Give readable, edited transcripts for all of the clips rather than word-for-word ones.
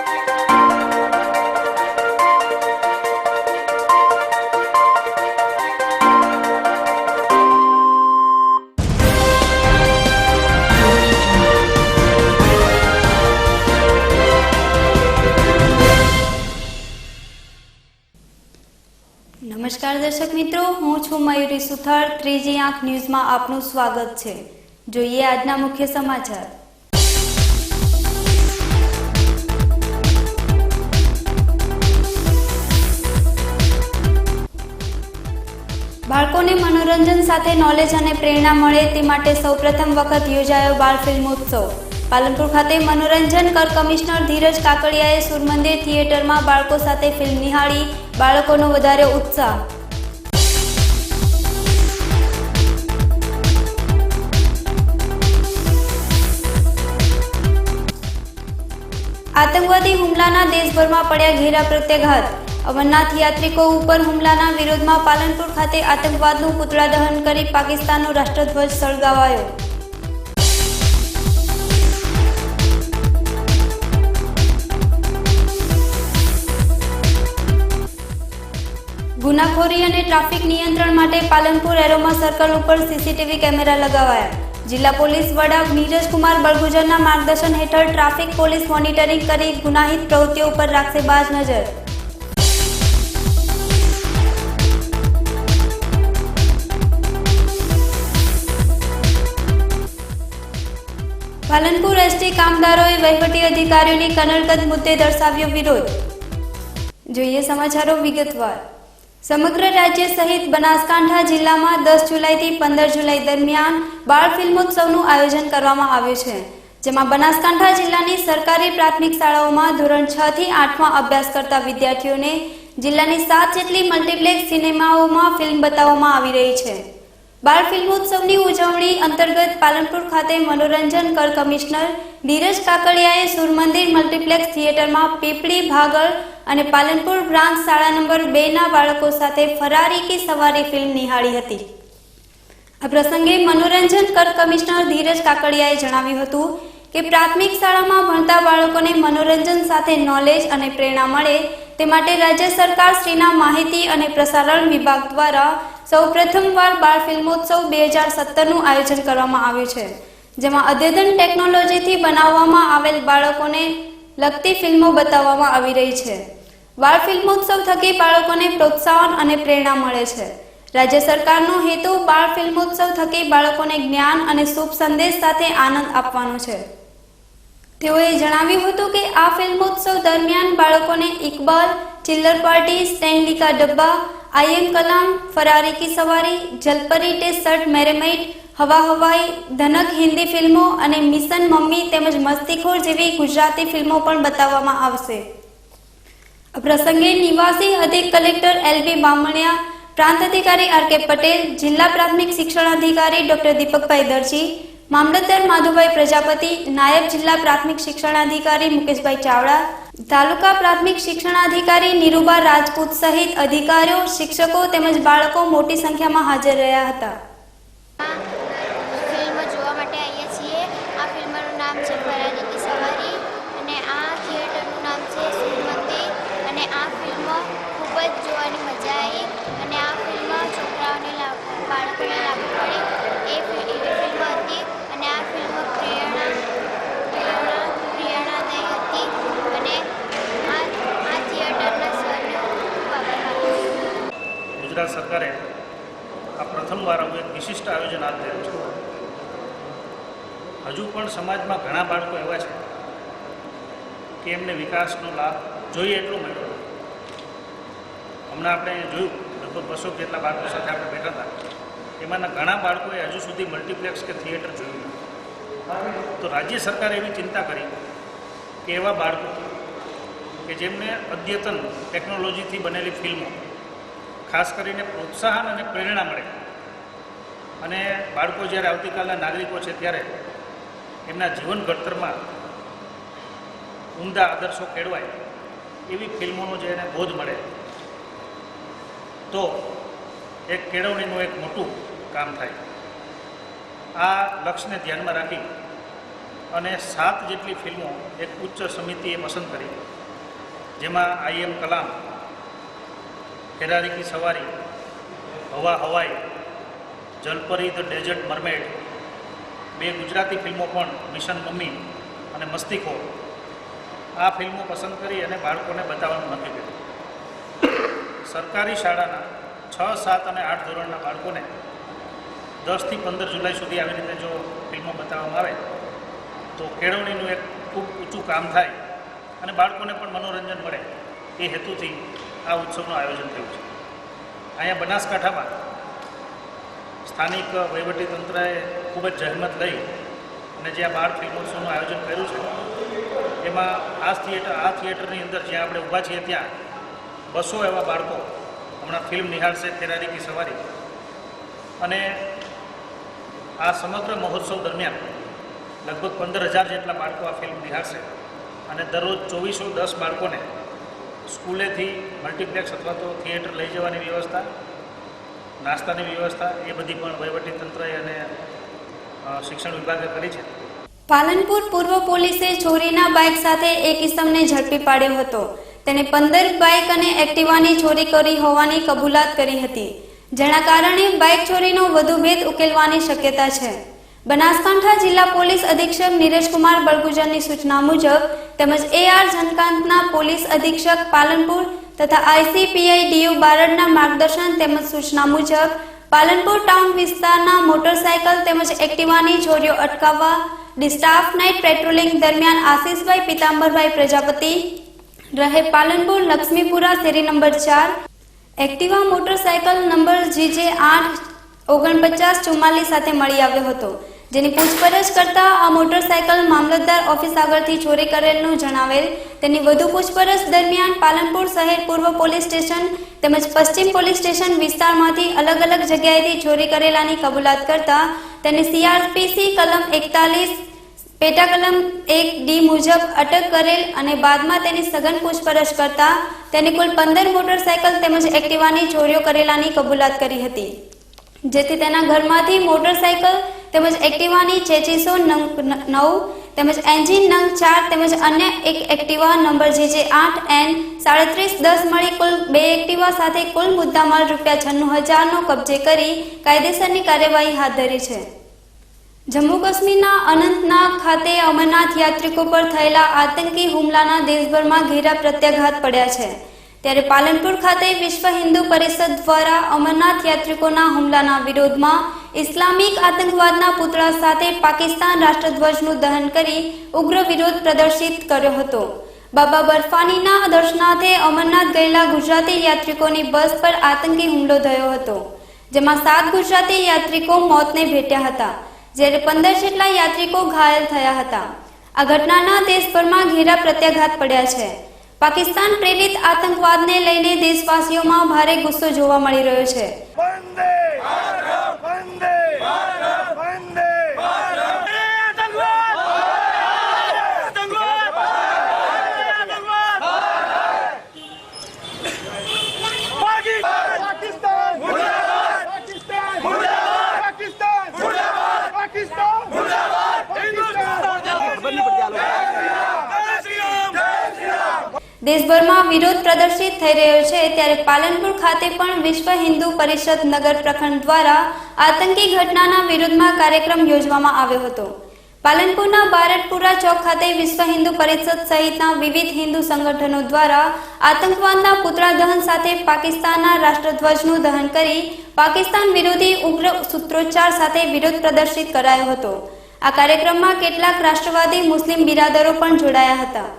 નમસ્કાર દર્શક મિત્રો, હું છું મયુરી સુથાર। ત્રીજી આંખ ન્યૂઝમાં આપનું સ્વાગત છે। જોઈએ આજના મુખ્ય સમાચાર। બાળકોને મનોરંજન સાથે નોલેજ અને પ્રેરણા મળે તે માટે સૌપ્રથમ વખત યોજાયો બાળ ફિલ્મોત્સવ। પાલનપુર ખાતે મનોરંજન કર કમિશનર ધીરજ કાકડિયાએ સૂર્યમંદિર થિયેટરમાં બાળકો સાથે ફિલ્મ નિહાળી। બાળકોનો વધારે ઉત્સાહ। આતંકવાદી હુમલાના દેશભરમાં પડ્યા ઘેરા પ્રત્યાઘાત। અમરનાથ યાત્રિકો ઉપર હુમલાના વિરોધમાં પાલનપુર ખાતે આતંકવાદનું પુતળા દહન કરી પાકિસ્તાનનો રાષ્ટ્રધ્વજ સળગાવાયો। ગુનાખોરી અને ટ્રાફિક નિયંત્રણ માટે પાલનપુર એરોમા સર્કલ ઉપર સીસીટીવી કેમેરા લગાવાયા। જિલ્લા પોલીસ વડા નીરજકુમાર બળગુજરના માર્ગદર્શન હેઠળ ટ્રાફિક પોલીસ મોનિટરિંગ કરી ગુનાહિત પ્રવૃત્તિઓ પર રાખશે બાજ નજર। પાલનપુર એસટી કામદારોએ વહીવટી અધિકારીઓની કનડગત મુદ્દે દર્શાવ્યો વિરોધ। જોઈએ સમાચારો વિગતવાર। સમગ્ર રાજ્ય સહિત બનાસકાંઠા જિલ્લામાં 10 જુલાઈથી 15 જુલાઈ દરમિયાન બાળ ફિલ્મોત્સવનું આયોજન કરવામાં આવ્યું છે, જેમાં બનાસકાંઠા જિલ્લાની સરકારી પ્રાથમિક શાળાઓમાં ધોરણ 6 થી 8માં અભ્યાસ કરતા વિદ્યાર્થીઓને જિલ્લાની 7 જેટલી મલ્ટીપ્લેક્સ સિનેમાઓમાં ફિલ્મ બતાવવામાં આવી રહી છે। બાળ ફિલ્મોત્સવની ઉજવણી અંતર્ગત પાલનપુર ખાતે મનોરંજન કર કમિશનર ધીરજ કાકડિયાએ સૂર્યમંદિર મલ્ટીપ્લેક્સ થિયેટરમાં પીપળી, ભાગળ અને પાલનપુર બ્રાન્ચ શાળા નંબર 2ના બાળકો સાથે ફરારી કી સવારી ફિલ્મ નિહાળી હતી। આ પ્રસંગે મનોરંજન કર કમિશનર ધીરજ કાકડિયાએ જણાવ્યું હતું કે પ્રાથમિક શાળામાં ભણતા બાળકોને મનોરંજન સાથે નોલેજ અને પ્રેરણા મળે તે માટે રાજ્ય સરકાર શ્રીના માહિતી અને પ્રસારણ વિભાગ દ્વારા સૌપ્રથમવાર બાળ ફિલ્મોત્સવ 2017નું આયોજન કરવામાં આવ્યું છે, જેમાં અદ્યતન ટેકનોલોજીથી બનાવવામાં આવેલ બાળકોને લગતી ફિલ્મો બતાવવામાં આવી રહી છે। બાળ ફિલ્મોત્સવ થકી બાળકોને પ્રોત્સાહન અને પ્રેરણા મળે છે। રાજ્ય સરકારનો હેતુ બાળ ફિલ્મોત્સવ થકી બાળકોને જ્ઞાન અને શુભ સંદેશ સાથે આનંદ આપવાનો છે। તેઓએ જણાવ્યું હતું કે આ ફિલ્મોત્સવ દરમિયાન બાળકોને ઇકબાલ, ચિલ્લર પાર્ટી, સ્ટેનલી કા ડબ્બા, આઈએમ કલામ, ફરારી કી સવારી, જલપરી ટેસ્ટ શર્ટ મેરેમેઇટ, હવા હવાઈ, ધનક હિન્દી ફિલ્મો અને મિશન મમ્મી તેમજ મસ્તીખોર જેવી ગુજરાતી ફિલ્મો પણ બતાવવામાં આવશે। આ પ્રસંગે નિવાસી અધિક કલેક્ટર એલબી બામણિયા, પ્રાંત અધિકારી આરકે પટેલ, જિલ્લા પ્રાથમિક શિક્ષણાધિકારી ડોક્ટર દીપકભાઈ દરજી, મામલતદાર માધુભાઈ પ્રજાપતિ, નાયબ જિલ્લા પ્રાથમિક શિક્ષણાધિકારી મુકેશભાઈ ચાવડા, તાલુકા પ્રાથમિક શિક્ષણાધિકારી નિરૂબા રાજપૂત સહિત અધિકારીઓ, શિક્ષકો તેમજ બાળકો મોટી સંખ્યામાં હાજર રહ્યા હતા। ફિલ્મ જોવા માટે આવ્યા છીએ। આ ફિલ્મનું નામ છે ફરારી કી સવારી અને આ થિયેટરનું નામ છે સૂર્યમંદિર અને આ ફિલ્મ ખૂબ જ જોવાની મજા આવી અને આ ફિલ્મ છોકરાઓને બાળકોને લાગુ પડે એવી ફિલ્મ હતી અને આ ફિલ્મ પ્રેરણાદાયી હતી અને આ થિયેટરના સરને ખૂબ આભાર માનું છું। ગુજરાત સરકારે આ પ્રથમવાર આવું એક વિશિષ્ટ આયોજન હાથ ધર્યું છે। હજુ પણ સમાજમાં ઘણા બાળકો એવા છે કે એમને વિકાસનો લાભ જોઈએ એટલો મળ્યો। હમણાં આપણે જોયું લગભગ 200 જેટલા બાળકો સાથે આપણે બેઠા હતા, એમાંના ઘણા બાળકોએ હજુ સુધી મલ્ટીપ્લેક્સ કે થિયેટર જોયું નથી। તો રાજ્ય સરકારે એવી ચિંતા કરી કે એવા બાળકો કે જેમને અદ્યતન ટેકનોલોજીથી બનેલી ફિલ્મો ખાસ કરીને પ્રોત્સાહન અને પ્રેરણા મળે અને બાળકો જ્યારે આવતીકાલના નાગરિકો છે ત્યારે એમના જીવન ઘડતરમાં ઉમદા આદર્શો કેળવાય એવી ફિલ્મોનો જે એને બોધ મળે તો એક કેળવણીનું એક મોટું કામ થાય। આ લક્ષ્યને ધ્યાનમાં રાખી અને 7 જેટલી ફિલ્મો એક ઉચ્ચ સમિતિએ પસંદ કરી, જેમાં IM કલામ, ફેરારી કી સવારી, હવા હવાઈ, જલપરી ધ ડેઝર્ટ મરમેડ, 2 ગુજરાતી ફિલ્મો પણ, મિશન મમ્મી અને મસ્તીખોર, આ ફિલ્મો પસંદ કરી અને બાળકોને બતાવવાનું નક્કી કર્યું. સરકારી શાળાના 6, 7 અને 8 ધોરણના બાળકોને 10 થી 15 જુલાઈ સુધી આવી રીતે જો ફિલ્મો બતાવવામાં આવે તો કેળવણીનું એક ખૂબ ઊંચું કામ થાય અને બાળકોને પણ મનોરંજન મળે, એ હેતુથી આ ઉત્સવનું આયોજન થયું છે. અહીંયા બનાસકાંઠામાં સ્થાનિક વહીવટીતંત્રએ ખૂબ જ જહેમત લઈ અને જે આ 12 ફિલ્મોત્સવનું આયોજન કર્યું છે, એમાં આ થિયેટરની અંદર જ્યાં આપણે ઊભા છીએ ત્યાં 200 એવા બાળકો હમણાં ફિલ્મ નિહાળશે, ફેરારી કી સવારી. અને આ સમગ્ર મહોત્સવ દરમિયાન લગભગ 15,000 જેટલા બાળકો આ ફિલ્મ નિહાળશે અને દરરોજ 2410 બાળકોને સ્કૂલેથી મલ્ટીપ્લેક્સ અથવા તો થિયેટર લઈ જવાની વ્યવસ્થા, નાસ્તાની વ્યવસ્થા, એ બધી પણ વહીવટીતંત્રએ અને શિક્ષણ વિભાગે કરી છે. પાલનપુર પૂર્વ પોલીસે ચોરીના બાઇક સાથે એક ઇસમને ઝડપી પાડ્યો હતો. તેને 15 બાઇક અને એક્ટિવાની ચોરી કરી હોવાની કબૂલાત કરી હતી, જેના કારણે બાઇક ચોરીનો વધુ ભેદ ઉકેલવાની શક્યતા છે. બનાસકાંઠા જિલ્લા પોલીસ અધિક્ષક નીરજકુમાર બળગુજરની સૂચના મુજબ તેમજ AR ઝનકાંતના પોલીસ અધિક્ષક પાલનપુર તથા ICPI DU બારડના માર્ગદર્શન તેમજ સૂચના મુજબ પાલનપુર ટાઉન વિસ્તારના મોટરસાયકલ તેમજ એક્ટિવાની ચોરીઓ અટકાવવા સ્ટાફ નાઇટ પેટ્રોલિંગ દરમિયાન આશીષભાઈ પિતાંબરભાઈ પ્રજાપતિ રહે પાલનપુર લક્ષ્મીપુરા શેરી number 4 Activa motorcycle number GJ 84944 સાથે મળી આવ્યો હતો, જેની પૂછપરછ કરતા આ મોટરસાયકલ મામલતદાર ઓફિસ આગળથી ચોરી કરેલનું જણાવેલ. તેની વધુ પૂછપરછ દરમિયાન પાલનપુર શહેર પૂર્વ પોલીસ સ્ટેશન તેમજ પશ્ચિમ પોલીસ સ્ટેશન વિસ્તારમાંથી અલગ અલગ જગ્યાએથી ચોરી કરેલાની કબૂલાત કરતા તેને CRPC કલમ 41 પેટા કલમ 1D મુજબ અટક કરેલ અને બાદમાં તેની સઘન પૂછપરછ કરતા તેને કુલ 15 મોટરસાયકલ તેમજ એક્ટિવાની ચોરીઓ કરેલાની કબૂલાત કરી હતી, જેથી તેના ઘરમાંથી મોટરસાયકલ તેમજ એક્ટિવાની ચેચીસો નંગ 9 તેમજ એન્જિન નંગ 4 તેમજ અન્ય એક એક્ટિવા નંબર GJ 8N3710 મળી કુલ 2 એક્ટિવા સાથે કુલ મુદ્દામાલ ₹96,000નો કબજે કરી કાયદેસરની કાર્યવાહી હાથ ધરી છે. જમ્મુ કાશ્મીરના અનંતનાગ ખાતે અમરનાથ યાત્રિકો પર થયેલા આતંકી હુમલાના દેશભરમાં ઘેરા પ્રત્યાઘાત પડ્યા છે. ત્યારે પાલનપુર ખાતે વિશ્વ હિન્દુ પરિષદ દ્વારા અમરનાથ યાત્રિકોના હુમલાના વિરોધમાં ઇસ્લામિક આતંકવાદના પુતળા સાથે પાકિસ્તાન રાષ્ટ્રધ્વજનું દહન કરી ઉગ્ર વિરોધ પ્રદર્શિત કર્યો હતો. બાબા બર્ફાનીના દર્શનાર્થે અમરનાથ ગયેલા ગુજરાતી યાત્રિકોની બસ પર આતંકી હુમલો થયો હતો, જેમાં 7 ગુજરાતી યાત્રિકો મોતને ભેટ્યા હતા, જ્યારે 15 જેટલા યાત્રિકો ઘાયલ થયા હતા. આ ઘટનાના દેશભરમાં ઘેરા પ્રત્યાઘાત પડ્યા છે. પાકિસ્તાન પ્રેરિત આતંકવાદને લઈને દેશવાસીઓમાં ભારે ગુસ્સો જોવા મળી રહ્યો છે. દેશભરમાં વિરોધ પ્રદર્શિત થઈ રહ્યો છે, ત્યારે પાલનપુર ખાતે પણ વિશ્વ હિન્દુ પરિષદ નગર પ્રખંડ દ્વારા આતંકી ઘટનાના વિરોધમાં કાર્યક્રમ યોજવામાં આવ્યો હતો. પાલનપુરના બારડપુરા ચોક ખાતે વિશ્વ હિન્દુ પરિષદ સહિતના વિવિધ હિન્દુ સંગઠનો દ્વારા આતંકવાદના પુતળા દહન સાથે પાકિસ્તાનના રાષ્ટ્રધ્વજનું દહન કરી પાકિસ્તાન વિરોધી ઉગ્ર સૂત્રોચ્ચાર સાથે વિરોધ પ્રદર્શિત કરાયો હતો. આ કાર્યક્રમમાં કેટલાક રાષ્ટ્રવાદી મુસ્લિમ બિરાદરો પણ જોડાયા હતા,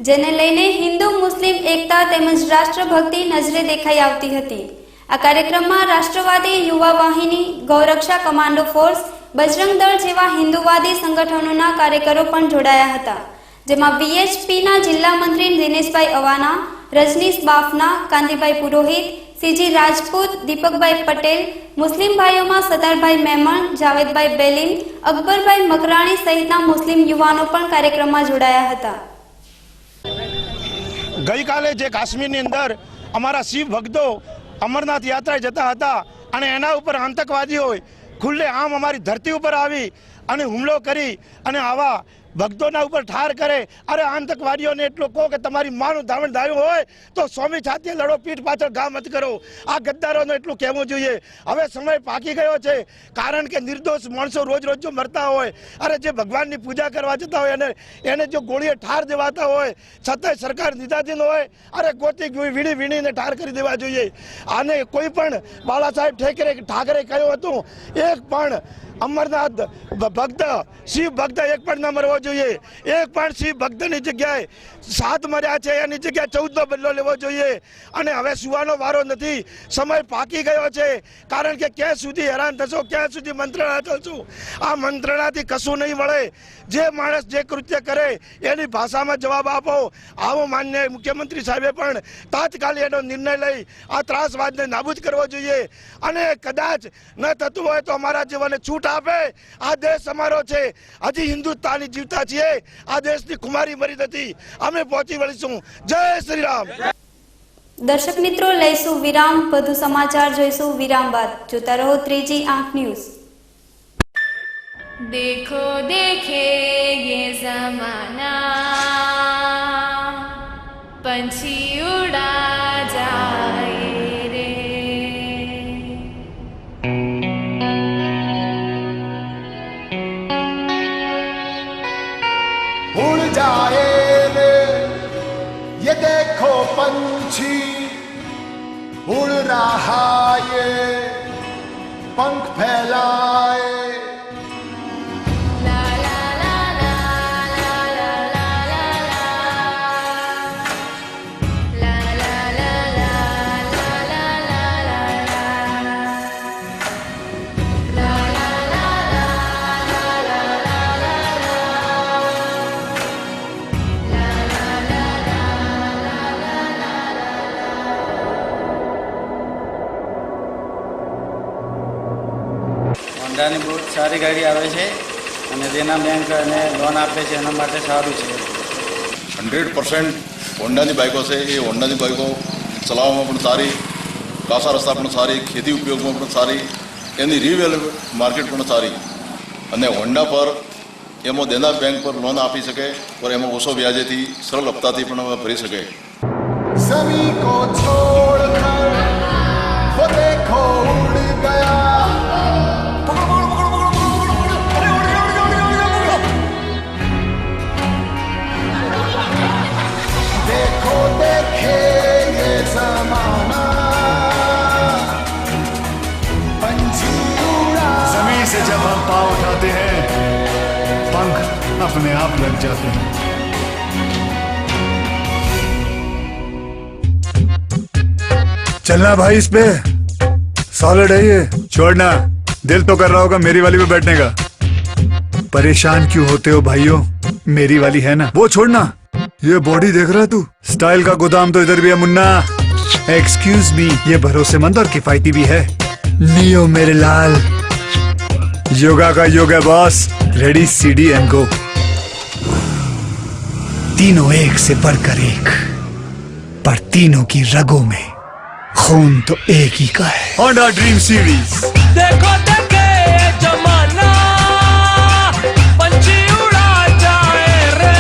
જેને લઈને હિન્દુ મુસ્લિમ એકતા તેમજ રાષ્ટ્રભક્તિ નજરે દેખાઈ આવતી હતી. આ કાર્યક્રમમાં રાષ્ટ્રવાદી યુવા વાહિની, ગૌરક્ષા કમાન્ડો ફોર્સ, બજરંગ દળ જેવા હિન્દુવાદી સંગઠનોના કાર્યકરો પણ જોડાયા હતા, જેમાં VHPના જિલ્લા મંત્રી દિનેશભાઈ અવાના, રજનીશ બાફના, કાંતિભાઈ પુરોહિત, CG રાજપૂત, દીપકભાઈ પટેલ, મુસ્લિમ ભાઈઓમાં સતારભાઈ મેમણ, જાવેદભાઈ બેલીમ, અકબરભાઈ મકરાણી સહિતના મુસ્લિમ યુવાનો પણ કાર્યક્રમમાં જોડાયા હતા. ગઈકાલે જે કાશ્મીરની અંદર અમારા શિવ ભક્તો અમરનાથ યાત્રાએ જતા હતા અને એના ઉપર આતંકવાદીઓએ ખુલ્લે આમ અમારી ધરતી ઉપર આવી અને હુમલો કરી અને આવા ભક્તોના ઉપર ઠાર કરે. અરે આતંકવાદીઓને એટલું કહો કે તમારી માનું ધાવણ ધાવ્યું હોય તો સ્વામી સાથે લડો, પીઠ પાછળ ઘા મત કરો. આ ગદ્દારોને એટલું કહેવું જોઈએ. હવે સમય પાકી ગયો છે, કારણ કે નિર્દોષ માણસો રોજ રોજ જો મરતા હોય, અરે જે ભગવાનની પૂજા કરવા જતા હોય એને જો ગોળીએ ઠાર દેવાતા હોય, છતાંય સરકાર નિધાધીન હોય, અરે ગોતી વીણીને ઠાર કરી દેવા જોઈએ. આને કોઈ પણ બાળા સાહેબ ઠાકરે કહ્યું હતું, એક પણ અમરનાથ ભક્ત, શિવ ભક્ત એક પણ ન મરવો જોઈએ. એક પણ શિવ ભક્તની જગ્યાએ 7 મર્યા છે, એની જગ્યાએ 14નો બદલો લેવો જોઈએ. અને હવે સુવાનો વારો નથી, સમય પાકી ગયો છે. કારણ કે ક્યાં સુધી હેરાન થશો, ક્યાં સુધી મંત્રણા થશો? આ મંત્રણાથી કશું નહીં મળે. જે માણસ જે કૃત્ય કરે એની ભાષામાં જવાબ આપો. આવો માન્ય મુખ્યમંત્રી સાહેબે પણ તાત્કાલિક એનો નિર્ણય લઈ આ ત્રાસવાદને નાબૂદ કરવો જોઈએ. અને કદાચ ન થતું હોય તો અમારા જીવનને છૂટ આપે. આ દેશ અમારો છે, હજી હિન્દુસ્તાની જીવતા છીએ. આ દેશની કુમારી મરી નથી, અમે પહોંચી વળીશું. જય શ્રી રામ. દર્શક મિત્રો, લઈશું વિરામ. વધુ સમાચાર જોઈશું વિરામ બાદ. જોતા રહો ત્રીજી આંખ ન્યૂઝ. देखो देखे ये जमाना, पंछी उड़ा जाए रे. उड़ जाए रे ये देखो पंछी, उड़ रहा ये पंख फैलाए. હોન્ડાની બહુ સારી ગાડી આવે છે અને દેના બેંક અને લોન આપે છે, એના માટે સારું છે. 100% હોન્ડાની બાઇકો છે. એ હોન્ડાની બાઇકો ચલાવવામાં પણ સારી, કાસા રસ્તા પણ સારી, ખેતી ઉપયોગમાં પણ સારી, એની રિવેલ માર્કેટ પણ સારી. અને હોન્ડા પર એમાં દેના બેંક પર લોન આપી શકે, પણ એમાં ઓછો વ્યાજેથી સરળ હપ્તાથી પણ ભરી શકે. ज़मीं को छोड़कर वो देखो उड़ गया. देखो देखे ये ज़माना, पंछी उड़ा. जमीन से जब हम पाँव उठाते हैं, पंख अपने आप लग जाते हैं. चलना भाई, इस पे सॉलिड है ये. छोड़ना, दिल तो कर रहा होगा मेरी वाली पे बैठने का. परेशान क्यों होते हो भाइयों, मेरी वाली है ना, वो छोड़ना. ये बॉडी देख रहा है तू, स्टाइल का गोदाम तो इधर भी है मुन्ना. एक्सक्यूज मी, ये भरोसेमंद और किफायती भी है. नियो मेरे लाल, योगा का योग है boss. Ready CD and go. तीनों एक से बढ़कर एक, पर तीनों की रगों में खून तो एक ही का है. Honda dream series. देखो देखे जमाना, पंछी उड़ा जाए रे.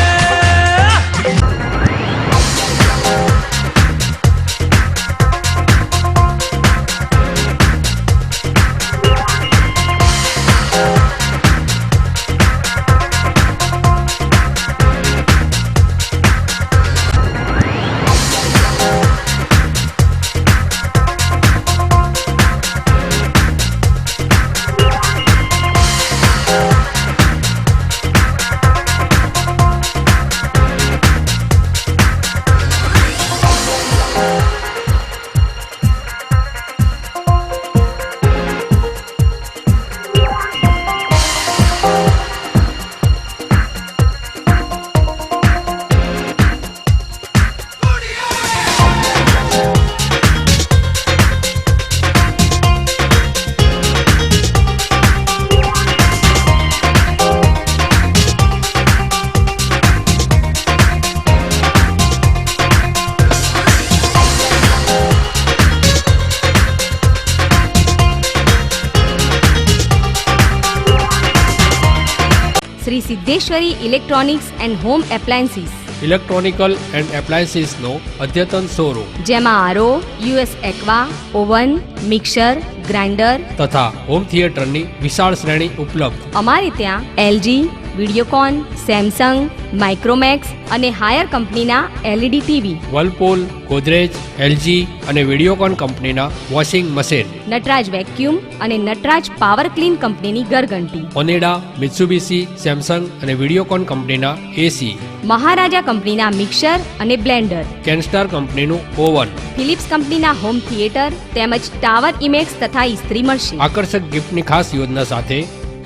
Siddheshwari electronics and home appliances, electronical and એપ્લાયન્સીસનો અદ્યતન શોરૂમ જેમાં આરો, US aqua, oven, mixer, grinder તથા હોમ થિયેટરની વિશાળ શ્રેણી ઉપલબ્ધ. અમારે ત્યાં એલજી, વિડીયોકોન, સેમસંગ, માઇક્રોમેક્સ અને હાયર કંપનીના એલઈડી ટીવી, વર્લપૂલ, ગોદરેજ, એલજી અને વિડીયોકોન કંપનીના વોશિંગ મશીન, નટરાજ વેક્યુમ અને નટરાજ પાવર ક્લીન કંપનીની ઘરઘંટી, ઓનેડા, મિત્સુબિશી, સેમસંગ અને વિડીયોકોન કંપનીના એસી, મહારાજા કંપનીના મિક્સર અને બ્લેન્ડર, કેનસ્ટાર કંપનીનું ઓવન, ફિલિપ્સ કંપનીના હોમ થિયેટર તેમજ ટાવર ઇમેક્સ તથા ઇસ્ત્રી મળશે. આકર્ષક ગિફ્ટની ખાસ યોજના સાથે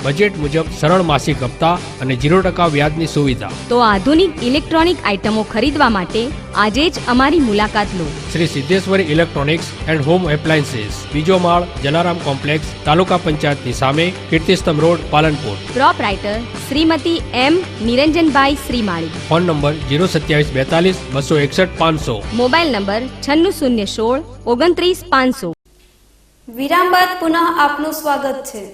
બજેટ મુજબ સરળ માસિક હપ્તા અને 0% વ્યાજની સુવિધા. તો આધુનિક ઇલેક્ટ્રોનિક આઇટમો ખરીદવા માટે આજે જ અમારી મુલાકાત લો. Shri Siddheshwari electronics and home appliances, બીજો માળ, જલારામ કોમ્પ્લેક્સ, તાલુકા પંચાયતની સામે, Kirtistambh road, Palanpur. Proprietor Shrimati M Niranjanbhai Shrimali. Phone number 02742 261 500. Mobile number 9616 29 500. વિરામ બાદ પુનઃ આપનું સ્વાગત છે.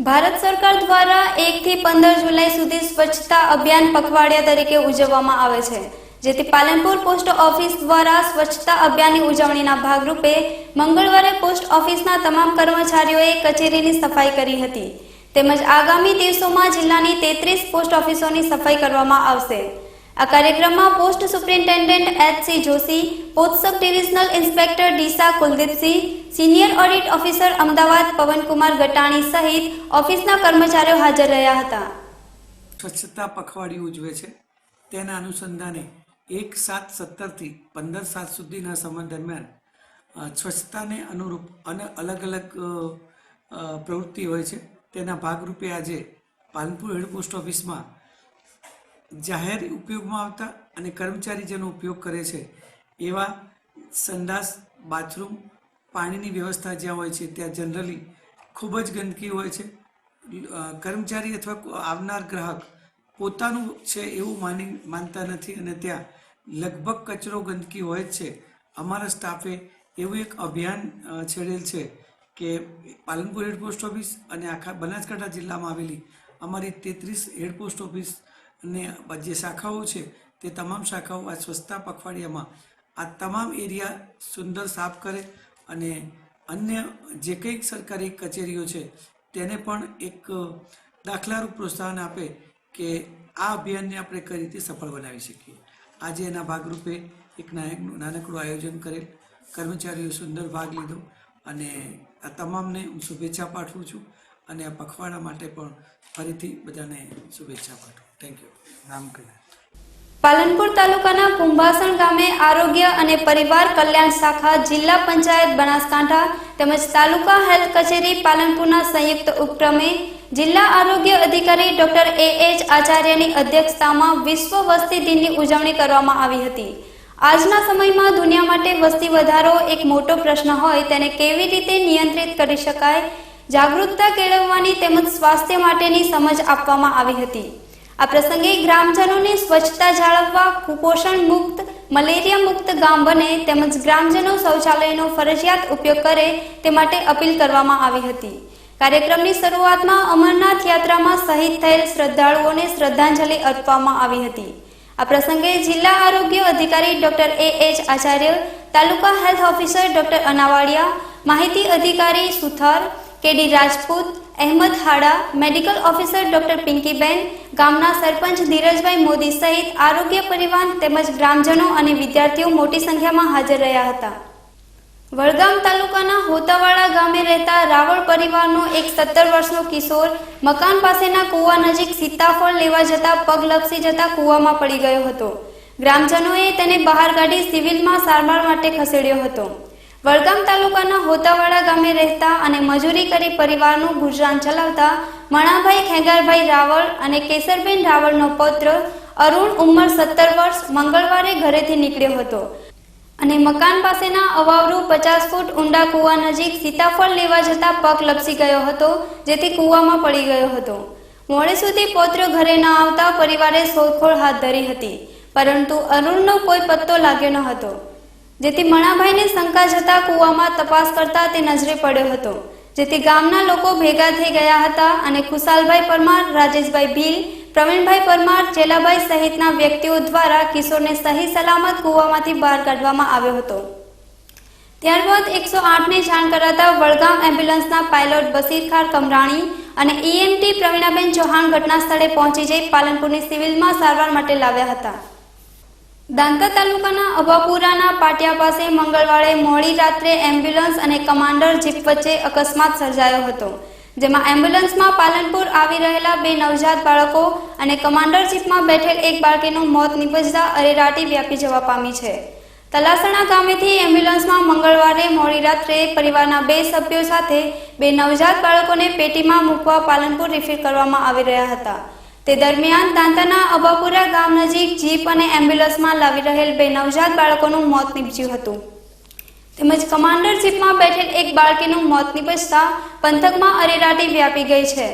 ભારત સરકાર દ્વારા 1 થી 15 જુલાઈ સુધી સ્વચ્છતા અભિયાન પખવાડિયા તરીકે ઉજવવામાં આવે છે, જેથી પાલનપુર પોસ્ટ ઓફિસ દ્વારા સ્વચ્છતા અભિયાનની ઉજવણીના ભાગરૂપે મંગળવારે પોસ્ટ ઓફિસના તમામ કર્મચારીઓએ કચેરીની સફાઈ કરી હતી, તેમજ આગામી દિવસોમાં જિલ્લાની 33 પોસ્ટ ઓફિસોની સફાઈ કરવામાં આવશે. આ કાર્યક્રમમાં post superintendent HC. Joshi, post sub divisional inspector Deesa Kuldeepsinh, senior audit officer Ahmedabad Pawankumar Gatani સહિત ઓફિસના કર્મચારીઓ હાજર રહ્યા હતા. સ્વચ્છતા પખવાડિયું ઉજવે છે, તેના અનુસંધાને 1/7/17 થી 15/7 સુધીના સમય દરમિયાન સ્વચ્છતાને અનુરૂપ અને અલગ અલગ પ્રવૃત્તિ હોય છે. તેના ભાગરૂપે આજે પાલનપુર હેડ પોસ્ટ ઓફિસમાં જાહેર ઉપયોગમાં આવતા અને કર્મચારી જેનો ઉપયોગ કરે છે એવા સંડાસ, બાથરૂમ, પાણીની વ્યવસ્થા જ્યાં હોય છે ત્યાં જનરલી ખૂબ જ ગંદકી હોય છે. કર્મચારી અથવા આવનાર ગ્રાહક પોતાનું છે એવું માનતા નથી અને ત્યાં લગભગ કચરો, ગંદકી હોય જ છે. અમારા સ્ટાફે એવું એક અભિયાન છેડેલ છે કે પાલનપુર હેડ પોસ્ટ ઓફિસ અને આખા બનાસકાંઠા જિલ્લામાં આવેલી અમારી 33 હેડ પોસ્ટ ઓફિસ અને જે શાખાઓ છે તે તમામ શાખાઓ આ સ્વચ્છતા પખવાડિયામાં આ તમામ એરિયા સુંદર સાફ કરે અને અન્ય જે કંઈક સરકારી કચેરીઓ છે તેને પણ એક દાખલારૂપ પ્રોત્સાહન આપે કે આ અભિયાનને આપણે કઈ રીતે સફળ બનાવી શકીએ. આજે એના ભાગરૂપે એક નાનકડું આયોજન કરેલ, કર્મચારીઓ સુંદર ભાગ લીધો અને આ તમામને હું શુભેચ્છા પાઠવું છું અને આ પખવાડા માટે પણ ફરીથી બધાને શુભેચ્છા પાઠવું. Thank you. નામ કહીએ. પાલનપુર તાલુકાના કુંભાસણ ગામે આરોગ્ય અને પરિવાર કલ્યાણ શાખા, જિલ્લા પંચાયત બનાસકાંઠા તેમજ તાલુકા હેલ્થ કચેરી પાલનપુરના સંયુક્ત ઉપક્રમે જિલ્લા આરોગ્ય અધિકારી ડોક્ટર એ.એચ. આચાર્યની અધ્યક્ષતામાં વિશ્વ વસ્તી દિનની ઉજવણી કરવામાં આવી હતી. આજના સમયમાં દુનિયા માટે વસ્તી વધારો એક મોટો પ્રશ્ન હોય તેને કેવી રીતે નિયંત્રિત કરી શકાય, જાગૃતતા કેળવવાની તેમજ સ્વાસ્થ્ય માટેની સમજ આપવામાં આવી હતી. આ પ્રસંગે ગ્રામજનોને સ્વચ્છતા જાળવવા, કુપોષણ મુક્ત, મલેરિયા મુક્ત ગામ બને તેમજ ગ્રામજનો શૌચાલયનો ફરજિયાત ઉપયોગ કરે તે માટે અપીલ કરવામાં આવી હતી. કાર્યક્રમની શરૂઆતમાં અમરનાથ યાત્રામાં શહીદ થયેલ શ્રદ્ધાળુઓને શ્રદ્ધાંજલિ અર્પવામાં આવી હતી. આ પ્રસંગે જિલ્લા આરોગ્ય અધિકારી ડોક્ટર એ.એચ. આચાર્ય, તાલુકા હેલ્થ ઓફિસર ડોક્ટર અનાવાડિયા, માહિતી અધિકારી સુથાર, કેડી રાજપૂત, અહેમદ હાડા, મેડિકલ ઓફિસર ડોક્ટર પિંકીબેન, ગામના સરપંચ ધીરજભાઈ મોદી સહિત આરોગ્ય પરિવાર તેમજ ગ્રામજનો અને વિદ્યાર્થીઓ મોટી સંખ્યામાં હાજર રહ્યા હતા. વડગામ તાલુકાના હોતાવાડા ગામે રહેતા રાવળ પરિવારનો એક 17 વર્ષનો કિશોર મકાન પાસેના કૂવા નજીક સીતાફળ લેવા જતા પગ લપસી જતા કૂવામાં પડી ગયો હતો. ગ્રામજનોએ તેને બહાર કાઢી સિવિલમાં સારવાર માટે ખસેડ્યો હતો. વડગામ તાલુકાના હોતાવાડા ગામે રહેતા અને મજૂરી કરી પરિવારનું ગુજરાન ચલાવતા મણાભાઈ ખેગારભાઈ રાવળ અને કેસરબેન રાવળનો પૌત્ર અરુણ, ઉંમર 17 વર્ષ, મંગળવારે ઘરેથી નીકળ્યો હતો અને મકાન પાસેના અવાવરૂ 50 ફૂટ ઊંડા કૂવા નજીક સીતાફળ લેવા જતા પગ લપસી ગયો હતો, જેથી કૂવામાં પડી ગયો હતો. મોડે સુધી પૌત્ર ઘરે ન આવતા પરિવારે શોધખોળ હાથ ધરી હતી, પરંતુ અરુણનો કોઈ પત્તો લાગ્યો ન હતો, જેથી મણાભાઈને શંકા જતા કૂવામાં તપાસ કરતા તે નજરે પડ્યો હતો, જેથી ગામના લોકો ભેગા થઈ ગયા હતા અને ખુશાલભાઈ પરમાર, રાજેશભાઈ ભીલ, પ્રવીણભાઈ પરમાર, ચેલાભાઈ સહિતના વ્યક્તિઓ દ્વારા કિશોરને સહી સલામત કૂવામાંથી બહાર કાઢવામાં આવ્યો હતો. ત્યારબાદ 108ને જાણ કરાતા વડગામ એમ્બ્યુલન્સના પાયલોટ બશીર ખાન કમરાણી અને ઈએમટી પ્રવીણાબેન ચૌહાણ ઘટના સ્થળે પહોંચી જઈ પાલનપુરની સિવિલમાં સારવાર માટે લાવ્યા હતા. દાંતા તાલુકાના અભાપુરાના પાટિયા પાસે મંગળવારે મોડી રાત્રે એમ્બ્યુલન્સ અને કમાન્ડર જીપ વચ્ચે અકસ્માત સર્જાયો હતો, જેમાં એમ્બ્યુલન્સમાં પાલનપુર આવી રહેલા 2 નવજાત બાળકો અને કમાન્ડર જીપમાં બેઠેલ એક બાળકીનું મોત નીપજતા અરેરાટી વ્યાપી જવા પામી છે. તલાસણા ગામેથી એમ્બ્યુલન્સમાં મંગળવારે મોડી રાત્રે પરિવારના 2 સભ્યો સાથે 2 નવજાત બાળકોને પેટીમાં મૂકવા પાલનપુર રિફર કરવામાં આવી રહ્યા હતા. તે દરમિયાન દાંતાના અભાપુરા ગામ નજીક જીપ અને એમ્બ્યુલન્સમાં લાવી રહેલ 2 નવજાત બાળકોનું મોત નીપજ્યું હતું, તેમજ કમાન્ડર જીપમાં બેઠેલ એક બાળકીનું મોત નીપજતા પંથકમાં અરેરાટી વ્યાપી ગઈ છે.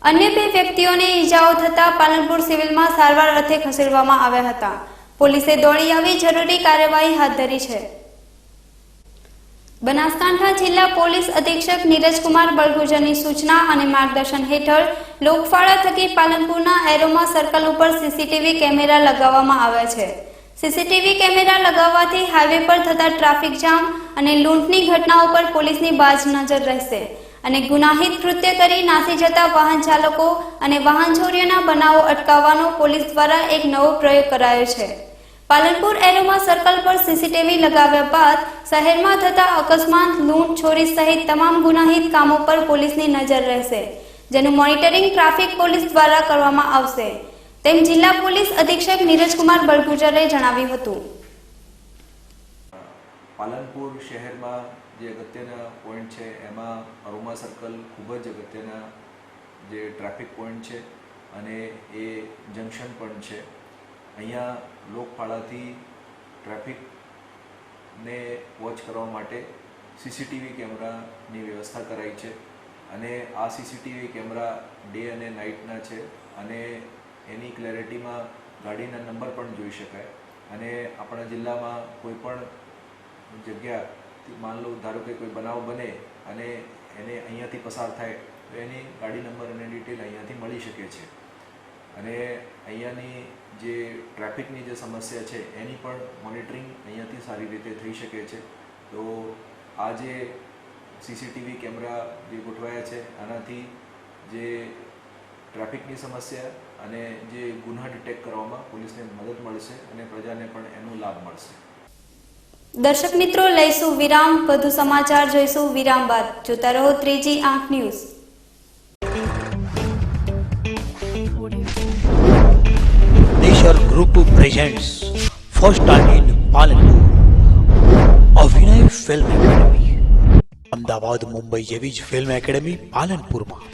અન્ય 2 વ્યક્તિઓને ઈજાઓ થતા પાલનપુર સિવિલમાં સારવાર અર્થે ખસેડવામાં આવ્યા હતા. પોલીસે દોડી આવી જરૂરી કાર્યવાહી હાથ ધરી છે. બનાસકાંઠા જિલ્લા પોલીસ અધિક્ષક નીરજકુમાર બળગુજરની સૂચના અને માર્ગદર્શન હેઠળ લોકફાળા થકી પાલનપુરના એરોમા સર્કલ ઉપર સીસીટીવી કેમેરા લગાવવામાં આવ્યા છે. સીસીટીવી કેમેરા લગાવવાથી હાઈવે પર થતા ટ્રાફિક જામ અને લૂંટની ઘટનાઓ પર પોલીસની બાજ નજર રહેશે અને ગુનાહિત કૃત્ય કરી નાસી જતા વાહન ચાલકો અને વાહન ચોરીઓના બનાવો અટકાવવાનો પોલીસ દ્વારા એક નવો પ્રયોગ કરાયો છે. પાલનપુર એરોમા સર્કલ પર સીસીટીવી લગાવ્યા બાદ શહેરમાં થતા અકસ્માત, લૂંટ, ચોરી સહિત તમામ ગુનાહિત કામો પર પોલીસની નજર રહેશે, જેનું મોનિટરિંગ ટ્રાફિક પોલીસ દ્વારા કરવામાં આવશે, તેમ જિલ્લા પોલીસ અધિક્ષક નીરજકુમાર બળગુજરે જણાવ્યું હતું. પાલનપુર શહેરમાં જે અગત્યના પોઈન્ટ છે એમાં એરોમા સર્કલ ખૂબ જ અગત્યના જે ટ્રાફિક પોઈન્ટ છે અને એ જંકશન પણ છે. અહીંયા લોકફાળાથી ટ્રાફિકને વોચ કરવા માટે સીસીટીવી કેમેરાની વ્યવસ્થા કરાઈ છે અને આ સીસીટીવી કેમેરા ડે અને નાઇટના છે અને એની ક્લેરિટીમાં ગાડીના નંબર પણ જોઈ શકાય અને આપણા જિલ્લામાં કોઈ પણ જગ્યા માન લો ધારો કે કોઈ બનાવ બને અને એને અહીંયાથી પસાર થાય તો એની ગાડી નંબર અને ડિટેલ અહીંયાથી મળી શકે છે અને અહીંયાની જે ટ્રાફિકની જે સમસ્યા છે એની પણ મોનિટરિંગ અહીંયાથી સારી રીતે થઈ શકે છે. તો આ જે સીસીટીવી કેમેરા જે ગોઠવાયા છે આનાથી જે ટ્રાફિકની સમસ્યા અને જે ગુના ડિટેક્ટ કરવામાં પોલીસને મદદ મળશે અને પ્રજાને પણ એનો લાભ મળશે. દર્શક મિત્રો, લઈશું વિરામ. વધુ સમાચાર જોઈશું વિરામ બાદ. જોતા રહો 3G Aankh news. Nature Group presents first time in Palanpur Abhinay film academy. Ahmedabad, Mumbai જેવી જ ફિલ્મ એકેડમી પાલનપુરમાં.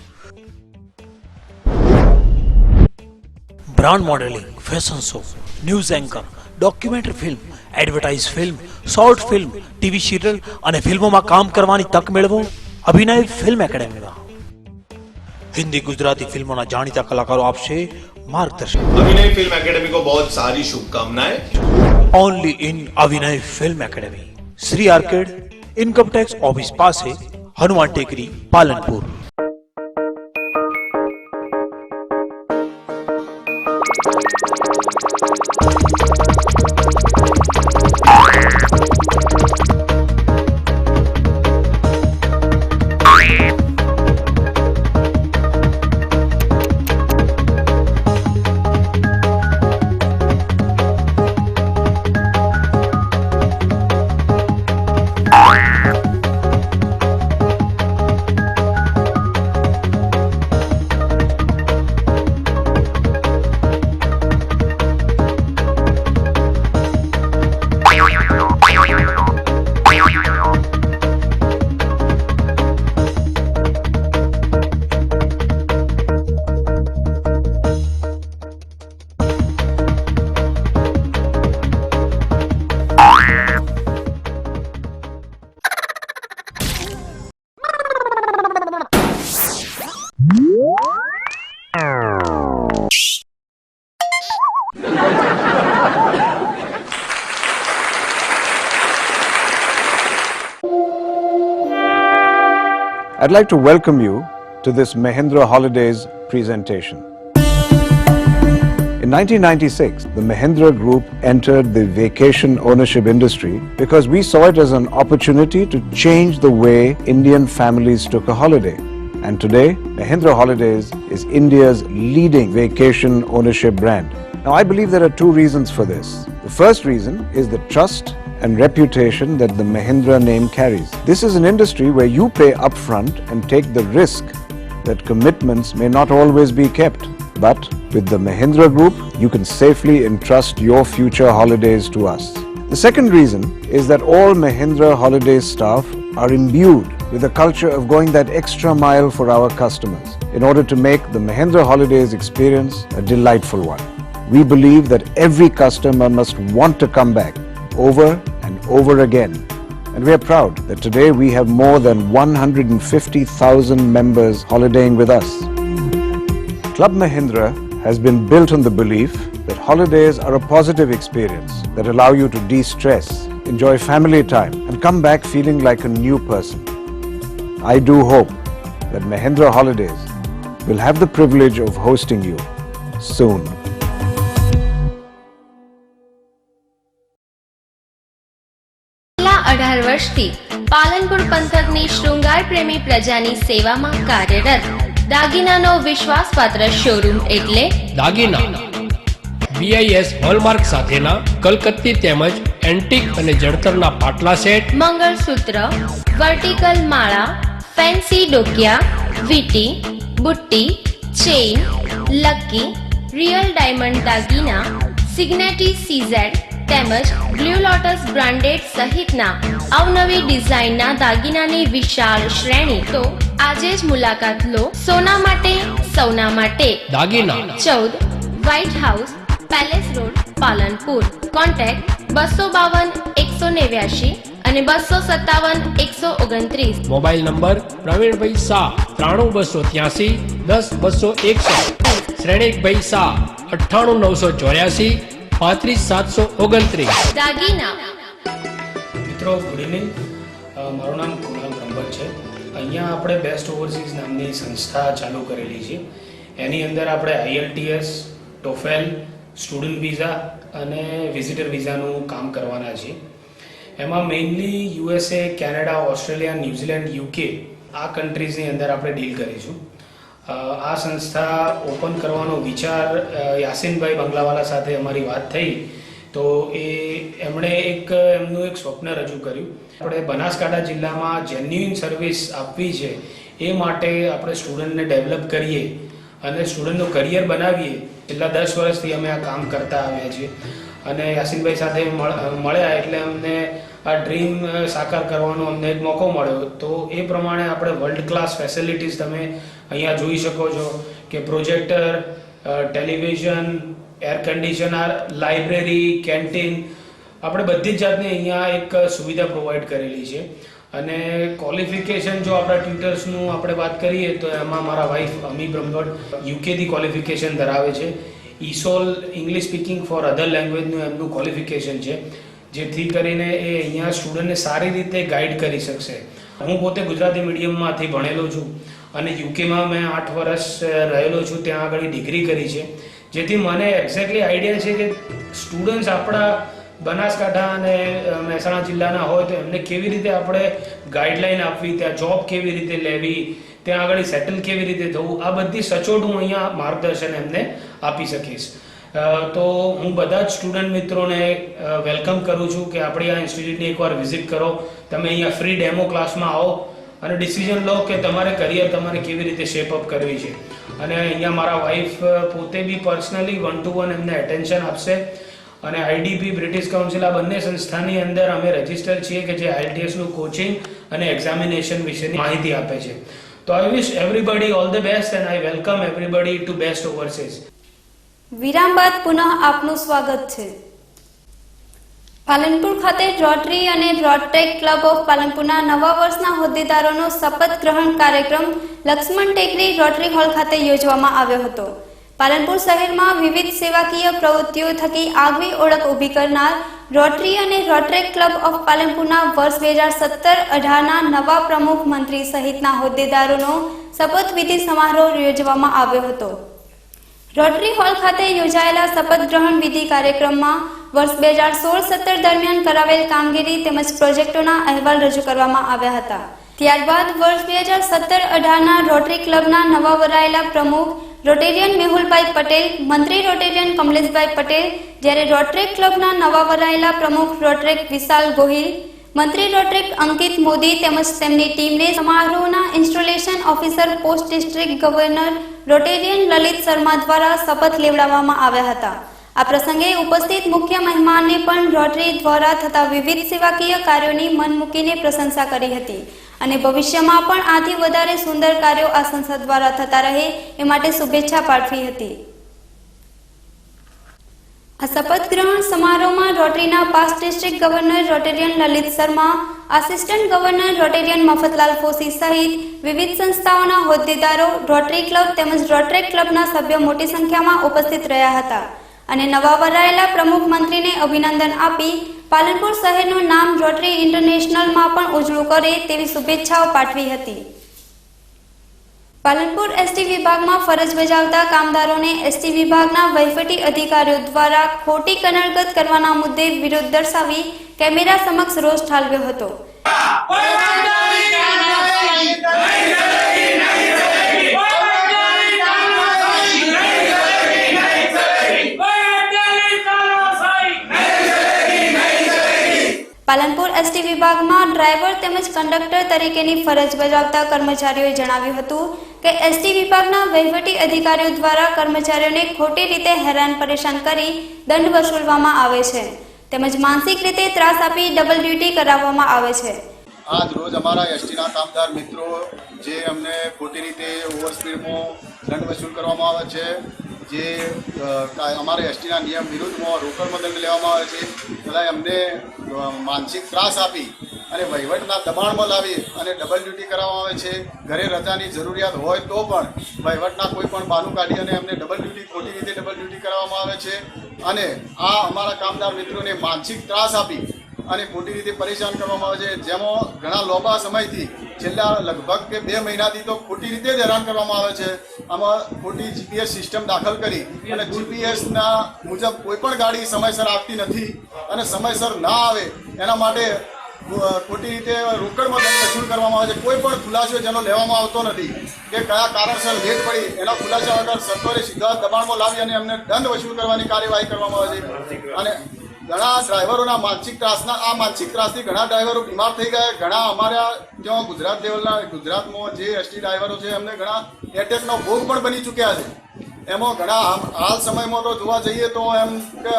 Brand modelling, fashion show, news anchor, documentary film, advertise film, short film, TV serial અને ફિલ્મોમાં કામ કરવાની તક મેળવો અભિનય ફિલ્મ એકેડમીમાં. हिंदी गुजराती फिल्मों जाણીતા कलाकारों आपसे मार्गदर्शन. अभिनय फिल्म एकेडमी को बहुत सारी शुभकामनाएं. Only in Abhinay film academy, Shri arcade, income tax office पास है, हनुमान टेकरी, Palanpur. I'd like to welcome you to this Mahindra Holidays presentation. In 1996, the Mahindra Group entered the vacation ownership industry because we saw it as an opportunity to change the way Indian families took a holiday. And today, Mahindra Holidays is India's leading vacation ownership brand. Now, I believe there are two reasons for this. The first reason is the trust and reputation that the Mahindra name carries. This is an industry where you pay upfront and take the risk that commitments may not always be kept. But with the Mahindra Group, you can safely entrust your future holidays to us. The second reason is that all Mahindra Holidays staff are imbued with a culture of going that extra mile for our customers in order to make the Mahindra Holidays experience a delightful one. We believe that every customer must want to come back over and over again. And we are proud that today we have more than 150,000 members holidaying with us. Club Mahindra has been built on the belief that holidays are a positive experience that allow you to de-stress, enjoy family time and come back feeling like a new person. I do hope that Mahindra Holidays will have the privilege of hosting you soon. છેલ્લા 18 વર્ષથી પાલનપુર પંથકની શૃંગાર પ્રેમી પ્રજાની સેવામાં કાર્યરત દાગીનાનો વિશ્વાસપાત્ર showroom એટલે દાગીના BIS hallmark સાથેના કલકત્તી તેમજ એન્ટિક અને જડતરના પાટલા સેટ, મંગળસૂત્ર, વર્ટિકલ માળા, ફેન્સી ડોકિયા, વીટી, બુટ્ટી, ચેઇન, લકી, રિયલ ડાયમંડ દાગીના, સિગ્નેટી CZ તેમજ બ્લુ લોટસ બ્રાન્ડેડ સહિતના અવનવી ડિઝાઇનના દાગીનાની વિશાળ શ્રેણી. તો આજે જ મુલાકાત લો. સોના માટે સૌના માટે દાગીના 14 white house, palace road, Palanpur. Contact 252 189 અને 257 129. Mobile number Pravinbhai Shah 93283 10261, Shrenikbhai Shah 98984 35729. દાગીના. મિત્રો ગુડ ઇવનિંગ, મારું નામ કુણાલ બ્રહ્મભટ્ટ છે. અહીંયા આપણે બેસ્ટ ઓવરસીઝ નામની સંસ્થા ચાલુ કરેલી છે. એની અંદર આપણે IELTS, TOEFL, સ્ટુડન્ટ વિઝા અને વિઝિટર વિઝાનું કામ કરવાના છીએ. એમાં mainly USA, Canada, Australia, New Zealand, UK આ કન્ટ્રીઝની અંદર આપણે ડીલ કરીશું. આ સંસ્થા ઓપન કરવાનો વિચાર યાસીનભાઈ બંગલાવાલા સાથે અમારી વાત થઈ તો એમણે એમનું એક સ્વપ્ન રજૂ કર્યું. આપણે બનાસકાંઠા જિલ્લામાં જેન્યુઇન સર્વિસ આપવી છે એ માટે આપણે સ્ટુડન્ટને ડેવલપ કરીએ અને સ્ટુડન્ટનું કરિયર બનાવીએ. છેલ્લા 10 વર્ષથી અમે આ કામ કરતા આવ્યા છીએ અને યાસીનભાઈ સાથે મળ્યા એટલે અમને આ ડ્રીમ સાકાર કરવાનો અમને એક મોકો મળ્યો. તો એ પ્રમાણે આપણે વર્લ્ડ ક્લાસ ફેસિલિટીઝ તમે અહીંયા જોઈ શકો છો કે projector, television, air conditioner, library, canteen, આપણે બધી જ જાતની અહીંયા એક સુવિધા પ્રોવાઈડ કરેલી છે. અને ક્વોલિફિકેશન જો આપણા ટ્યુટર્સનું આપણે વાત કરીએ તો એમાં મારા વાઈફ અમી બ્રહ્મભટ્ટ UKથી ક્વોલિફિકેશન ધરાવે છે. ESOL ઇંગ્લિશ સ્પીકિંગ ફોર અધર લેંગ્વેજનું એમનું ક્વોલિફિકેશન છે, જેથી કરીને એ અહીંયા સ્ટુડન્ટને સારી રીતે ગાઈડ કરી શકશે. હું પોતે ગુજરાતી મીડિયમમાંથી ભણેલો છું અને UKમાં મેં 8 વર્ષ રહેલો છું, ત્યાં આગળ ડિગ્રી કરી છે, જેથી મને એક્ઝેક્ટલી આઈડિયા છે કે સ્ટુડન્ટ્સ આપણા બનાસકાંઠા અને મહેસાણા જિલ્લાના હોય તો એમને કેવી રીતે આપણે ગાઈડલાઈન આપવી, ત્યાં જોબ કેવી રીતે લેવી, ત્યાં આગળ સેટલ કેવી રીતે થવું, આ બધી સચોટ હું અહીંયા માર્ગદર્શન એમને આપી શકીશ. તો હું બધા જ સ્ટુડન્ટ મિત્રોને વેલકમ કરું છું કે આપણી આ ઇન્સ્ટિટ્યૂટની એકવાર વિઝિટ કરો. તમે અહીંયા ફ્રી ડેમો ક્લાસમાં આવો અને ડિસિઝન લો કે તમારે કરિયર તમારે કેવી રીતે શેપઅપ કરવી છે. અને અહીંયા મારા વાઈફ પોતે બી પર્સનલી 1-to-1 એમને એટેન્શન આપશે. અને IDP બ્રિટિશ કાઉન્સિલ આ બંને સંસ્થાની અંદર અમે રજિસ્ટર છીએ કે જે IELTSનું કોચિંગ અને એક્ઝામિનેશન વિશેની માહિતી આપે છે. તો I wish everybody all the best and I welcome everybody to best overseas. વિરામ બાદ પુનઃ આપનું સ્વાગત છે. પાલનપુર ખાતે રોટરી અને રોટરેક ક્લબ ઓફ પાલનપુરના નવા વર્ષના હોદ્દેદારોનો શપથ ગ્રહણ કાર્યક્રમ લક્ષ્મણ ટેકરી રોટરી હોલ ખાતે યોજવામાં આવ્યો હતો. પાલનપુર શહેરમાં વિવિધ સેવાકીય પ્રવૃત્તિઓ થકી આગવી ઓળખ ઊભી કરનાર રોટરી અને રોટરેક ક્લબ ઓફ પાલનપુરના વર્ષ 2017-18ના નવા પ્રમુખ મંત્રી સહિતના હોદ્દેદારોનો શપથવિધિ સમારોહ યોજવામાં આવ્યો હતો. રોટરી હોલ ખાતે યોજાયેલા શપથ ગ્રહણ વિધિ કાર્યક્રમમાં વર્ષ 2016-17 દરમિયાન કરાવેલ કામગીરી તેમજ પ્રોજેક્ટોના અહેવાલ રજૂ કરવામાં આવ્યા હતા. ત્યારબાદ વર્ષ 2017-18ના રોટરી ક્લબના નવા વરાયેલા પ્રમુખ રોટેરિયન મેહુલભાઈ પટેલ, મંત્રી રોટેરિયન કમલેશભાઈ પટેલ, જ્યારે રોટરી ક્લબના નવા વરાયેલા પ્રમુખ રોટરેક વિશાલ ગોહિલ, મંત્રી રોટરેક અંકિત મોદી તેમજ તેમની ટીમને સમારોહના installation officer post district governor rotarian Lalit Sharma દ્વારા શપથ લેવડાવવામાં આવ્યા હતા. આ પ્રસંગે ઉપસ્થિત મુખ્ય મહેમાનને પણ રોટરી દ્વારા થતા વિવિધ સેવાકીય કાર્યોની મન મૂકીને પ્રશંસા કરી હતી અને ભવિષ્યમાં પણ આથી વધારે સુંદર કાર્યો આ સંસ્થા દ્વારા થતા રહે એ માટે શુભેચ્છા પાઠવી હતી. આ શપથ ગ્રહણ સમારોહમાં રોટરીના past district governor rotarian Lalit Sharma, assistant governor rotarian Mafatlal Fosi સહિત વિવિધ સંસ્થાઓના હોદ્દેદારો, રોટરી ક્લબ તેમજ રોટરેક ક્લબના સભ્યો મોટી સંખ્યામાં ઉપસ્થિત રહ્યા હતા અને નવા વરાયેલા પ્રમુખ મંત્રીને અભિનંદન આપી પાલનપુર શહેરનું નામ રોટરી ઇન્ટરનેશનલમાં પણ ઉજળું કરે તેવી શુભેચ્છાઓ પાઠવી હતી. પાલનપુર એસટી વિભાગમાં ફરજ બજાવતા કામદારોને એસટી વિભાગના વહીવટી અધિકારીઓ દ્વારા ખોટી કનડગત કરવાના મુદ્દે વિરોધ દર્શાવી કેમેરા સમક્ષ રોષ ઠાલવ્યો હતો. પાલનપુર એસટી વિભાગમાં ડ્રાઈવર તેમજ કંડક્ટર તરીકેની ફરજ બજાવતા કર્મચારીઓએ જણાવ્યું હતું કે એસટી વિભાગના વહીવટી અધિકારીઓ દ્વારા કર્મચારીઓને ખોટી રીતે હેરાન પરેશાન કરી દંડ વસૂલવામાં આવે છે તેમજ માનસિક રીતે ત્રાસ આપી ડબલ ડ્યુટી કરાવવામાં આવે છે. આજ રોજ અમારા એસટીના કામદાર મિત્રો જે અમને ખોટી રીતે ઓવરસ્પીડમાં દંડ વસૂલ કરવામાં આવે છે, જે અમારા એસટીના નિયમ વિરુદ્ધમાં રોકડમાં દંડ લેવામાં આવે છે, બધા અમને માનસિક ત્રાસ આપી અને વહીવટના દબાણમાં લાવી અને ડબલ ડ્યુટી કરાવવામાં આવે છે. ઘરે રજાની જરૂરિયાત હોય તો પણ વહીવટના કોઈ પણ બહાનું કાઢી અને અમને ડબલ ડ્યુટી ખોટી રીતે ડબલ ડ્યુટી કરાવવામાં આવે છે અને આ અમારા કામદાર મિત્રોને માનસિક ત્રાસ આપી અને ખોટી રીતે પરેશાન કરવામાં આવે છે, જેમાં ઘણા લાંબા સમયથી છેલ્લા લગભગ કે 2 મહિનાથી તો ખોટી રીતે જ હેરાન કરવામાં આવે છે. આમાં ખોટી જીપીએસ સિસ્ટમ દાખલ કરી અને જીપીએસના મુજબ કોઈ પણ ગાડી સમયસર આવતી નથી અને સમયસર ના આવે એના માટે ખોટી રીતે રોકડમાં દંડ વસૂલ કરવામાં આવે છે. કોઈ પણ ખુલાસો જેનો લેવામાં આવતો નથી કે કયા કારણસર લેટ પડી એના ખુલાસા વગર સત્વરે સીધા દબાણમાં લાવી અને એમને દંડ વસૂલ કરવાની કાર્યવાહી કરવામાં આવે છે. અને ઘણા ડ્રાઈવરોના માનસિક ત્રાસથી ઘણા ડ્રાઈવરો બીમાર થઈ ગયા. ઘણા અમારા જ્યાં ગુજરાતમાં જે એસટી ડ્રાઈવરો છે એમને ઘણા એટેકનો ભોગ પણ બની ચૂક્યા છે. એમાં ઘણા હાલ સમયમાં તો જોવા જઈએ તો એમ કે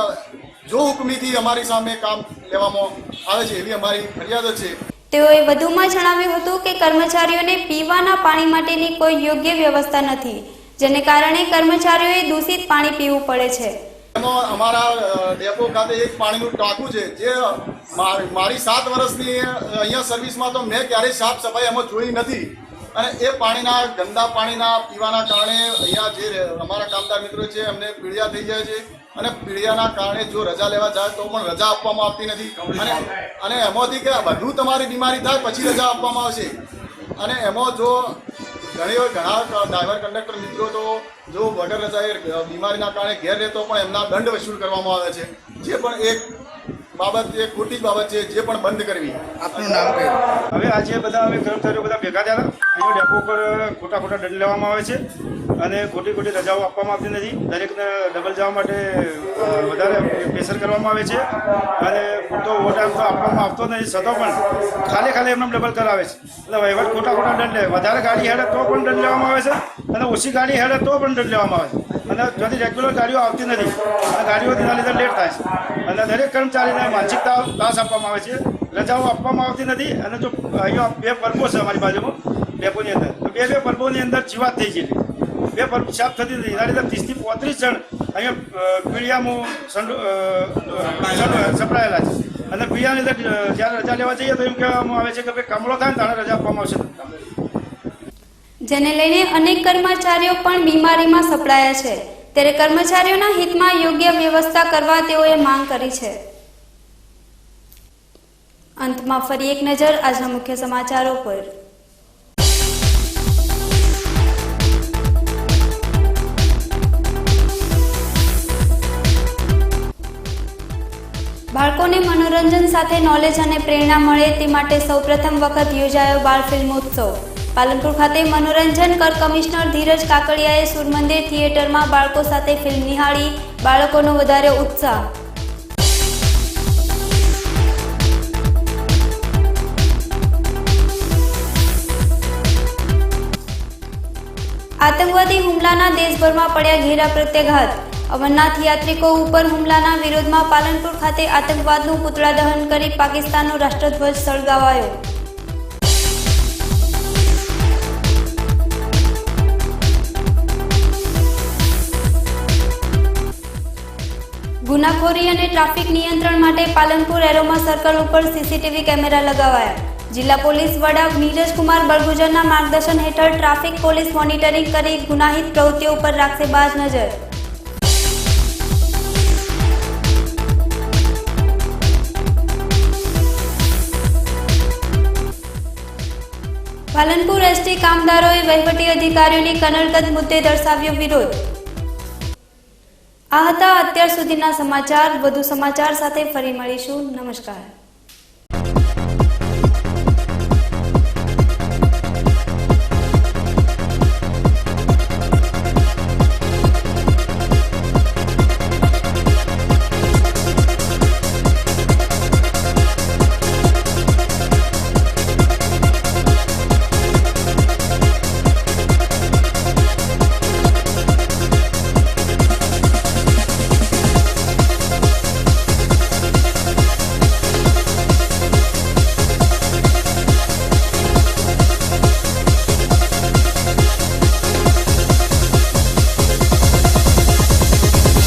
જો હુકમીથી અમારી સામે કામ લેવામાં આવે છે એવી અમારી ફરિયાદ છે. તેઓએ વધુમાં જણાવ્યું હતું કે કર્મચારીઓને પીવાના પાણી માટેની કોઈ યોગ્ય વ્યવસ્થા નથી, જેને કારણે કર્મચારીઓએ દૂષિત પાણી પીવું પડે છે. અમારા ડેપો ખાતે એક પાણીનું ટાંકું છે, જે મારી 7 વર્ષની અહીંયા સર્વિસમાં તો મેં ક્યારેય સાફ સફાઈ એમાં જોઈ નથી અને એ પાણીના ગંદા પાણીના પીવાના કારણે અહીંયા જે અમારા કામદાર મિત્રો છે એમને પીળિયા થઈ જાય છે અને પીળિયાના કારણે જો રજા લેવા જાય તો પણ રજા આપવામાં આવતી નથી અને એમાંથી કે વધુ તમારી બીમારી થાય પછી રજા આપવામાં આવશે. અને એમાં જો ઘણા ડ્રાઈવર કંડક્ટર મિત્રો તો જો વગર રજાએ બીમારીના કારણે ઘેર રહેતો પણ એમના દંડ વસૂલ કરવામાં આવે છે, જે પણ એક બાબત એ ખોટી બાબત છે, જે પણ બંધ કરવી. આપનું નામ કહ્યું. હવે આજે બધા અમે કર્મચારીઓ બધા ભેગા થયા હતા. ડેપો પર ખોટા દંડ લેવામાં આવે છે અને ખોટી રજાઓ આપવામાં આવતી નથી. દરેકને ડબલ જવા માટે વધારે પ્રેશર કરવામાં આવે છે અને પૂરતો ઓવરટાઈમ તો આપવામાં આવતો નથી, છતાં પણ ખાલી એમને ડબલ કરાવે છે. એટલે વહીવટ ખોટા દંડ લે. વધારે ગાડી હેડે તો પણ દંડ લેવામાં આવે છે અને ઓછી ગાડી હેડે તો પણ દંડ લેવામાં આવે છે અને যদি રેગ્યુલર ગાડીઓ આવતી નથી અને ગાડીઓ તેના લીધે લેટ થાય છે અને દરેક કર્મચારીને માનસિક ત્રાસ આપવામાં આવે છે, રજાઓ આપવામાં આવતી નથી. અને જો અહીંયા 2 પરબો છે અમારી બાજુમાં ડેપોની અંદર, તો 2 પરબોની અંદર જીવાત થઈ ગયેલી, 2 પરબ સાફ થતી નથી. એના લીધે 30 થી 35 જણ અહીંયા પીળિયામાં સપડાયેલા છે અને પીળિયાની લીધે જ્યારે રજા લેવા જઈએ તો એમ કહેવામાં આવે છે કે ભાઈ કમળો થાય ને ત્યારે રજા આપવામાં આવશે, જેને લઈને અનેક કર્મચારીઓ પણ બીમારીમાં સપડાયા છે. ત્યારે કર્મચારીઓના હિતમાં યોગ્ય વ્યવસ્થા કરવા તેઓએ માંગ કરી છે. અંતમાં ફરી એક નજર આજના મુખ્ય સમાચારો પર. બાળકોને મનોરંજન સાથે નોલેજ અને પ્રેરણા મળે તે માટે સૌપ્રથમ વખત યોજાયો બાળ ફિલ્મોત્સવ. પાલનપુર ખાતે મનોરંજન કર કમિશનર ધીરજ કાકડિયાએ સૂરમંદિર થિયેટરમાં બાળકો સાથે ફિલ્મ નિહાળી. બાળકોનો વધારે ઉત્સાહ. આતંકવાદી હુમલાના દેશભરમાં પડ્યા ઘેરા પ્રત્યાઘાત. અમરનાથ યાત્રિકો ઉપર હુમલાના વિરોધમાં પાલનપુર ખાતે આતંકવાદનું પુતળા દહન કરી પાકિસ્તાનનો રાષ્ટ્રધ્વજ સળગાવાયો. ગુનાખોરી અને ટ્રાફિક નિયંત્રણ માટે પાલનપુર એરોમા સર્કલ ઉપર સીસીટીવી કેમેરા લગાવાયા. જિલ્લા પોલીસ વડા નીરજકુમાર બળગુજરના માર્ગદર્શન હેઠળ ટ્રાફિક પોલીસ મોનિટરિંગ કરી ગુનાહિત પ્રવૃત્તિઓ પર રાખશે બાજ નજર. પાલનપુર એસટી કામદારોએ વહીવટી અધિકારીઓની કનડગત મુદ્દે દર્શાવ્યો વિરોધ. આ હતા અત્યાર સુધીના સમાચાર. વધુ સમાચાર સાથે ફરી મળીશું. નમસ્કાર.